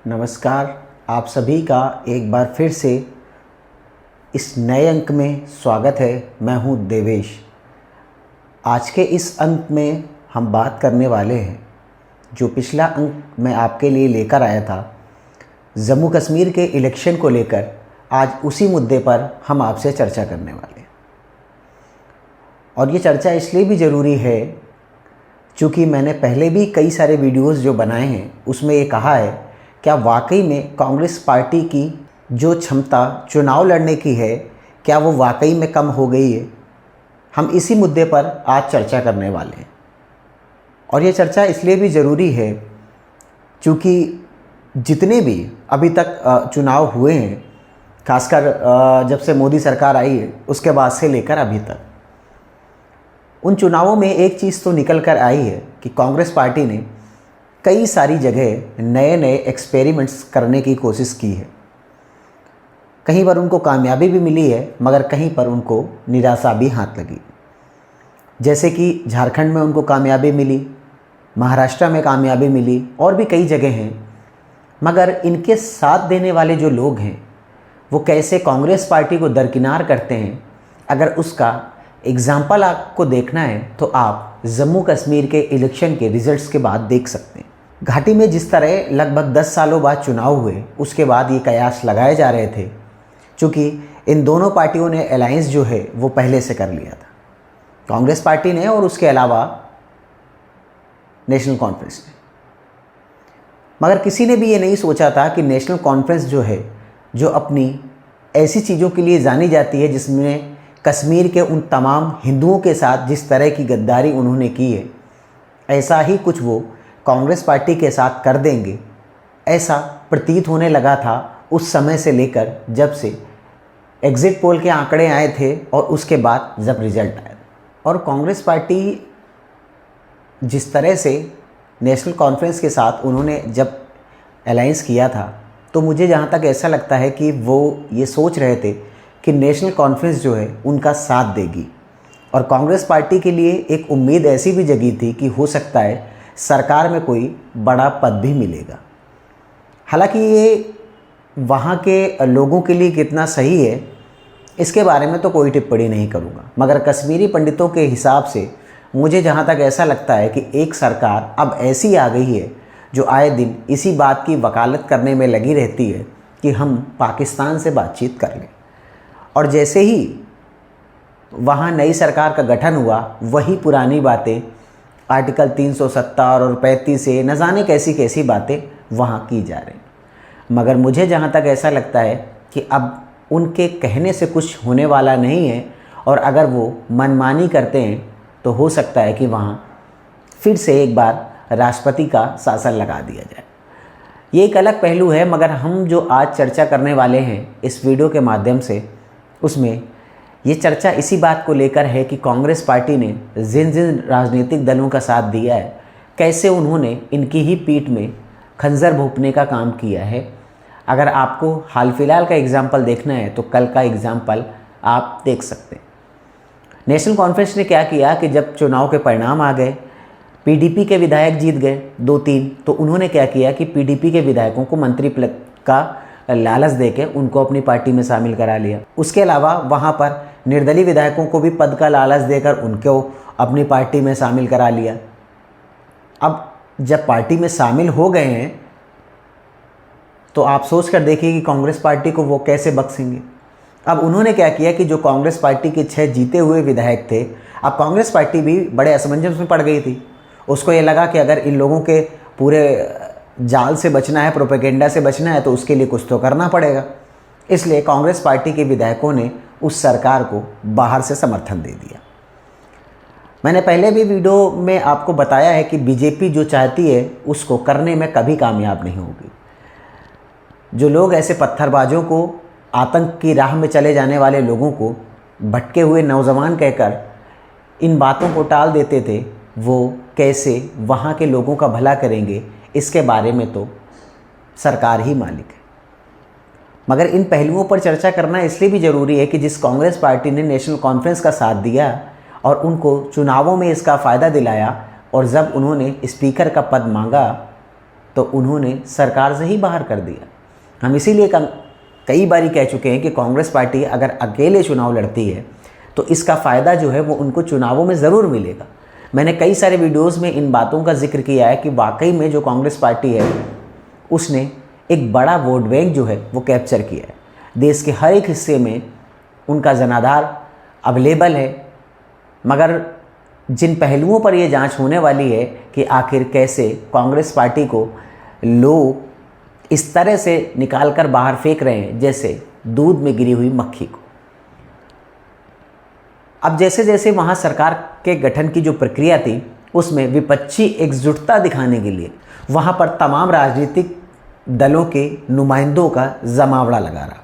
नमस्कार। आप सभी का एक बार फिर से इस नए अंक में स्वागत है। मैं हूं देवेश। आज के इस अंक में हम बात करने वाले हैं, जो पिछला अंक मैं आपके लिए लेकर आया था, जम्मू कश्मीर के इलेक्शन को लेकर। आज उसी मुद्दे पर हम आपसे चर्चा करने वाले हैं। और ये चर्चा इसलिए भी ज़रूरी है क्योंकि मैंने पहले भी कई सारे वीडियोस जो बनाए हैं उसमें ये कहा है, क्या वाकई में कांग्रेस पार्टी की जो क्षमता चुनाव लड़ने की है, क्या वो वाकई में कम हो गई है। हम इसी मुद्दे पर आज चर्चा करने वाले हैं। और ये चर्चा इसलिए भी ज़रूरी है क्योंकि जितने भी अभी तक चुनाव हुए हैं, खासकर जब से मोदी सरकार आई है उसके बाद से लेकर अभी तक, उन चुनावों में एक चीज़ तो निकल कर आई है कि कांग्रेस पार्टी ने कई सारी जगह नए नए एक्सपेरिमेंट्स करने की कोशिश की है। कहीं पर उनको कामयाबी भी मिली है, मगर कहीं पर उनको निराशा भी हाथ लगी। जैसे कि झारखंड में उनको कामयाबी मिली, महाराष्ट्र में कामयाबी मिली, और भी कई जगह हैं। मगर इनके साथ देने वाले जो लोग हैं वो कैसे कांग्रेस पार्टी को दरकिनार करते हैं, अगर उसका एग्जाम्पल आपको देखना है तो आप जम्मू कश्मीर के इलेक्शन के रिजल्ट्स के बाद देख सकते हैं। घाटी में जिस तरह लगभग 10 सालों बाद चुनाव हुए, उसके बाद ये कयास लगाए जा रहे थे क्योंकि इन दोनों पार्टियों ने अलायंस जो है वो पहले से कर लिया था, कांग्रेस पार्टी ने और उसके अलावा नेशनल कॉन्फ्रेंस ने। मगर किसी ने भी ये नहीं सोचा था कि नेशनल कॉन्फ्रेंस जो है, जो अपनी ऐसी चीज़ों के लिए जानी जाती है जिसमें कश्मीर के उन तमाम हिंदुओं के साथ जिस तरह की गद्दारी उन्होंने की है, ऐसा ही कुछ वो कांग्रेस पार्टी के साथ कर देंगे, ऐसा प्रतीत होने लगा था उस समय से लेकर जब से एग्ज़िट पोल के आंकड़े आए थे और उसके बाद जब रिजल्ट आया। और कांग्रेस पार्टी जिस तरह से नेशनल कॉन्फ्रेंस के साथ उन्होंने जब अलायंस किया था, तो मुझे जहाँ तक ऐसा लगता है कि वो ये सोच रहे थे कि नेशनल कॉन्फ्रेंस जो है उनका साथ देगी। और कांग्रेस पार्टी के लिए एक उम्मीद ऐसी भी जगी थी कि हो सकता है सरकार में कोई बड़ा पद भी मिलेगा। हालांकि ये वहाँ के लोगों के लिए कितना सही है इसके बारे में तो कोई टिप्पणी नहीं करूँगा, मगर कश्मीरी पंडितों के हिसाब से मुझे जहाँ तक ऐसा लगता है कि एक सरकार अब ऐसी आ गई है जो आए दिन इसी बात की वकालत करने में लगी रहती है कि हम पाकिस्तान से बातचीत कर लें। और जैसे ही वहाँ नई सरकार का गठन हुआ, वही पुरानी बातें, आर्टिकल 370 और 35 से न जाने कैसी कैसी बातें वहाँ की जा रही। मगर मुझे जहाँ तक ऐसा लगता है कि अब उनके कहने से कुछ होने वाला नहीं है, और अगर वो मनमानी करते हैं तो हो सकता है कि वहाँ फिर से एक बार राष्ट्रपति का शासन लगा दिया जाए। ये एक अलग पहलू है, मगर हम जो आज चर्चा करने वाले हैं इस वीडियो के माध्यम से, उसमें ये चर्चा इसी बात को लेकर है कि कांग्रेस पार्टी ने जिन जिन राजनीतिक दलों का साथ दिया है, कैसे उन्होंने इनकी ही पीठ में खंजर भोंकने का काम किया है। अगर आपको हाल फिलहाल का एग्जाम्पल देखना है तो कल का एग्जाम्पल आप देख सकते हैं। नेशनल कॉन्फ्रेंस ने क्या किया कि जब चुनाव के परिणाम आ गए, पीडीपी के विधायक जीत गए 2-3, तो उन्होंने क्या किया कि पीडीपी के विधायकों को मंत्री पद का लालच देके उनको अपनी पार्टी में शामिल करा लिया। उसके अलावा वहाँ पर निर्दलीय विधायकों को भी पद का लालच देकर उनको अपनी पार्टी में शामिल करा लिया। अब जब पार्टी में शामिल हो गए हैं तो आप सोच कर देखिए कि कांग्रेस पार्टी को वो कैसे बख्शेंगे। अब उन्होंने क्या किया कि जो कांग्रेस पार्टी के 6 जीते हुए विधायक थे, अब कांग्रेस पार्टी भी बड़े असमंजस में पड़ गई थी। उसको ये लगा कि अगर इन लोगों के पूरे जाल से बचना है, प्रोपेगेंडा से बचना है, तो उसके लिए कुछ तो करना पड़ेगा। इसलिए कांग्रेस पार्टी के विधायकों ने उस सरकार को बाहर से समर्थन दे दिया। मैंने पहले भी वीडियो में आपको बताया है कि बीजेपी जो चाहती है उसको करने में कभी कामयाब नहीं होगी। जो लोग ऐसे पत्थरबाजों को, आतंक की राह में चले जाने वाले लोगों को भटके हुए नौजवान कहकर इन बातों को टाल देते थे, वो कैसे वहाँ के लोगों का भला करेंगे, इसके बारे में तो सरकार ही मालिक है। मगर इन पहलुओं पर चर्चा करना इसलिए भी ज़रूरी है कि जिस कांग्रेस पार्टी ने नेशनल कॉन्फ्रेंस का साथ दिया और उनको चुनावों में इसका फ़ायदा दिलाया, और जब उन्होंने स्पीकर का पद मांगा तो उन्होंने सरकार से ही बाहर कर दिया। हम इसीलिए कई बारी कह चुके हैं कि कांग्रेस पार्टी अगर अकेले चुनाव लड़ती है तो इसका फ़ायदा जो है वो उनको चुनावों में ज़रूर मिलेगा। मैंने कई सारे वीडियोस में इन बातों का जिक्र किया है कि वाकई में जो कांग्रेस पार्टी है उसने एक बड़ा वोट बैंक जो है वो कैप्चर किया है। देश के हर एक हिस्से में उनका जनाधार अवेलेबल है। मगर जिन पहलुओं पर यह जांच होने वाली है कि आखिर कैसे कांग्रेस पार्टी को लोग इस तरह से निकाल कर बाहर फेंक रहे हैं जैसे दूध में गिरी हुई मक्खी को। अब जैसे जैसे वहाँ सरकार के गठन की जो प्रक्रिया थी उसमें विपक्षी एकजुटता दिखाने के लिए वहाँ पर तमाम राजनीतिक दलों के नुमाइंदों का जमावड़ा लगा रहा।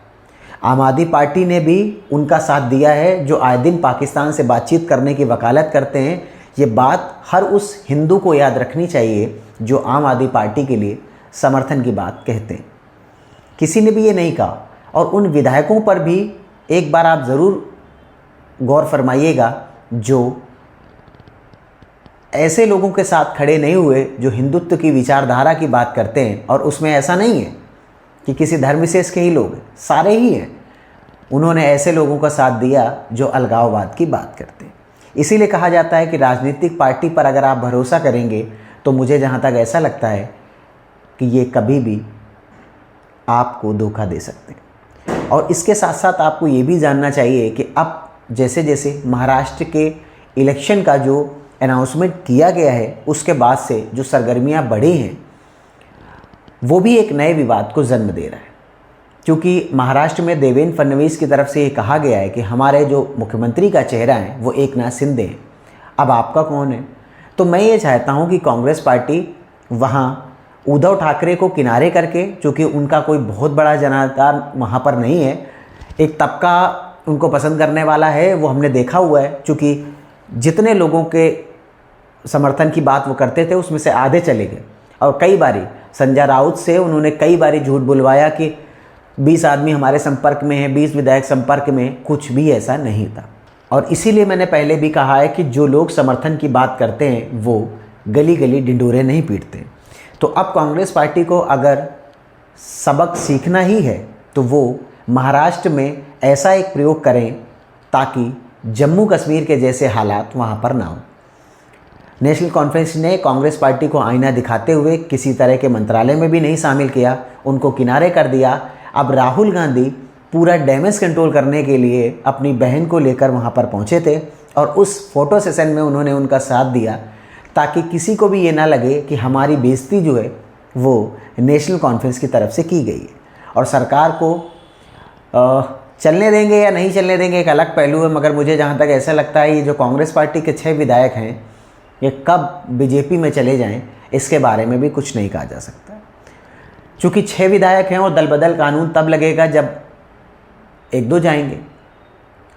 आम आदमी पार्टी ने भी उनका साथ दिया है जो आए दिन पाकिस्तान से बातचीत करने की वकालत करते हैं। ये बात हर उस हिंदू को याद रखनी चाहिए जो आम आदमी पार्टी के लिए समर्थन की बात कहते हैं। किसी ने भी ये नहीं कहा। और उन विधायकों पर भी एक बार आप ज़रूर गौर फरमाइएगा जो ऐसे लोगों के साथ खड़े नहीं हुए जो हिंदुत्व की विचारधारा की बात करते हैं। और उसमें ऐसा नहीं है कि किसी धर्म विशेष के ही लोग हैं, सारे ही हैं। उन्होंने ऐसे लोगों का साथ दिया जो अलगाववाद की बात करते हैं। इसीलिए कहा जाता है कि राजनीतिक पार्टी पर अगर आप भरोसा करेंगे तो मुझे जहाँ तक ऐसा लगता है कि ये कभी भी आपको धोखा दे सकते हैं। और इसके साथ साथ आपको ये भी जानना चाहिए कि अब जैसे जैसे महाराष्ट्र के इलेक्शन का जो अनाउंसमेंट किया गया है उसके बाद से जो सरगर्मियाँ बढ़ी हैं वो भी एक नए विवाद को जन्म दे रहा है। क्योंकि महाराष्ट्र में देवेंद्र फडणवीस की तरफ से ये कहा गया है कि हमारे जो मुख्यमंत्री का चेहरा है वो एकनाथ शिंदे हैं। अब आपका कौन है? तो मैं ये चाहता हूँ कि कांग्रेस पार्टी वहाँ उद्धव ठाकरे को किनारे करके, चूँकि उनका कोई बहुत बड़ा जनाधार वहाँ पर नहीं है, एक तबका उनको पसंद करने वाला है वो हमने देखा हुआ है। चूँकि जितने लोगों के समर्थन की बात वो करते थे उसमें से आधे चले गए। और कई बारी संजय राउत से उन्होंने कई बारी झूठ बुलवाया कि 20 आदमी हमारे संपर्क में हैं, 20 विधायक संपर्क में। कुछ भी ऐसा नहीं था। और इसीलिए मैंने पहले भी कहा है कि जो लोग समर्थन की बात करते हैं वो गली गली ढिंढोरे नहीं पीटते। तो अब कांग्रेस पार्टी को अगर सबक सीखना ही है तो वो महाराष्ट्र में ऐसा एक प्रयोग करें ताकि जम्मू कश्मीर के जैसे हालात वहाँ पर ना हो। नेशनल कॉन्फ्रेंस ने कांग्रेस पार्टी को आईना दिखाते हुए किसी तरह के मंत्रालय में भी नहीं शामिल किया, उनको किनारे कर दिया। अब राहुल गांधी पूरा डैमेज कंट्रोल करने के लिए अपनी बहन को लेकर वहाँ पर पहुँचे थे और उस फोटो सेशन में उन्होंने उनका साथ दिया ताकि किसी को भी ये ना लगे कि हमारी बेइज्जती जो है वो नेशनल कॉन्फ्रेंस की तरफ से की गई है। और सरकार को चलने देंगे या नहीं चलने देंगे एक अलग पहलू है। मगर मुझे जहाँ तक ऐसा लगता है ये जो कांग्रेस पार्टी के 6 विधायक हैं ये कब बीजेपी में चले जाएं इसके बारे में भी कुछ नहीं कहा जा सकता। चूँकि 6 विधायक हैं और दल बदल कानून तब लगेगा जब 1-2 जाएंगे।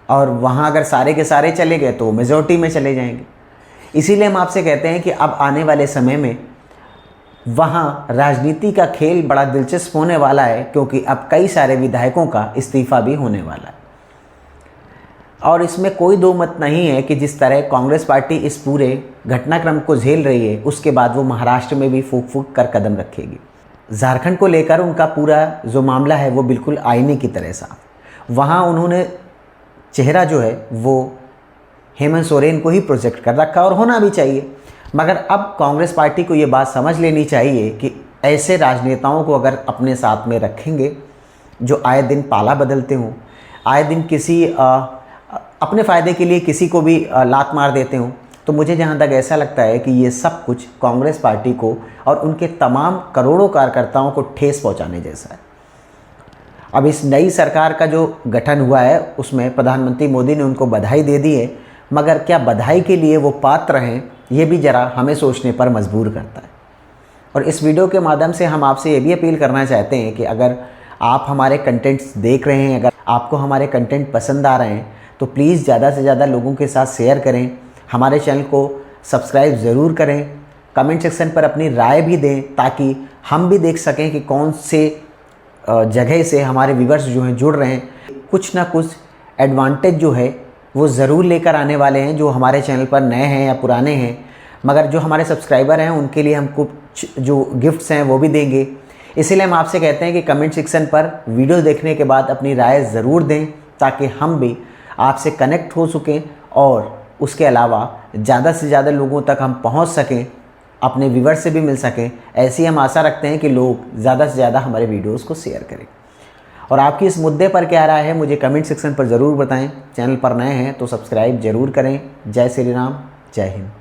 और वहाँ अगर सारे के सारे चले गए तो मेजॉरिटी में चले जाएंगे। इसीलिए हम आपसे कहते हैं कि अब आने वाले समय में वहाँ राजनीति का खेल बड़ा दिलचस्प होने वाला है, क्योंकि अब कई सारे विधायकों का इस्तीफा भी होने वाला है। और इसमें कोई दो मत नहीं है कि जिस तरह कांग्रेस पार्टी इस पूरे घटनाक्रम को झेल रही है उसके बाद वो महाराष्ट्र में भी फूंक फूंक कर कदम रखेगी। झारखंड को लेकर उनका पूरा जो मामला है वो बिल्कुल आईने की तरह साफ। वहाँ उन्होंने चेहरा जो है वो हेमंत सोरेन को ही प्रोजेक्ट कर रखा और होना भी चाहिए। मगर अब कांग्रेस पार्टी को ये बात समझ लेनी चाहिए कि ऐसे राजनेताओं को अगर अपने साथ में रखेंगे जो आए दिन पाला बदलते हों, आए दिन किसी अपने फ़ायदे के लिए किसी को भी लात मार देते हों, तो मुझे जहाँ तक ऐसा लगता है कि ये सब कुछ कांग्रेस पार्टी को और उनके तमाम करोड़ों कार्यकर्ताओं को ठेस पहुँचाने जैसा है। अब इस नई सरकार का जो गठन हुआ है उसमें प्रधानमंत्री मोदी ने उनको बधाई दे दी है, मगर क्या बधाई के लिए वो पात्र हैं ये भी ज़रा हमें सोचने पर मजबूर करता है। और इस वीडियो के माध्यम से हम आपसे ये भी अपील करना चाहते हैं कि अगर आप हमारे कंटेंट्स देख रहे हैं, अगर आपको हमारे कंटेंट पसंद आ रहे हैं तो प्लीज़ ज़्यादा से ज़्यादा लोगों के साथ शेयर करें, हमारे चैनल को सब्सक्राइब ज़रूर करें, कमेंट सेक्शन पर अपनी राय भी दें ताकि हम भी देख सकें कि कौन से जगह से हमारे व्यूअर्स जो हैं जुड़ रहे हैं। कुछ ना कुछ एडवांटेज जो है वो ज़रूर लेकर आने वाले हैं जो हमारे चैनल पर नए हैं या पुराने हैं। मगर जो हमारे सब्सक्राइबर हैं उनके लिए हम जो गिफ्ट्स हैं वो भी देंगे। इसीलिए हम आपसे कहते हैं कि कमेंट सेक्शन पर वीडियो देखने के बाद अपनी राय ज़रूर दें, ताकि हम भी आपसे कनेक्ट हो सकें और उसके अलावा ज़्यादा से ज़्यादा लोगों तक हम पहुंच सकें, अपने व्यूअर से भी मिल सकें। ऐसी हम आशा रखते हैं कि लोग ज़्यादा से ज़्यादा हमारे वीडियोस को शेयर करें। और आपकी इस मुद्दे पर क्या राय है मुझे कमेंट सेक्शन पर ज़रूर बताएं। चैनल पर नए हैं तो सब्सक्राइब ज़रूर करें। जय श्री राम, जय हिंद।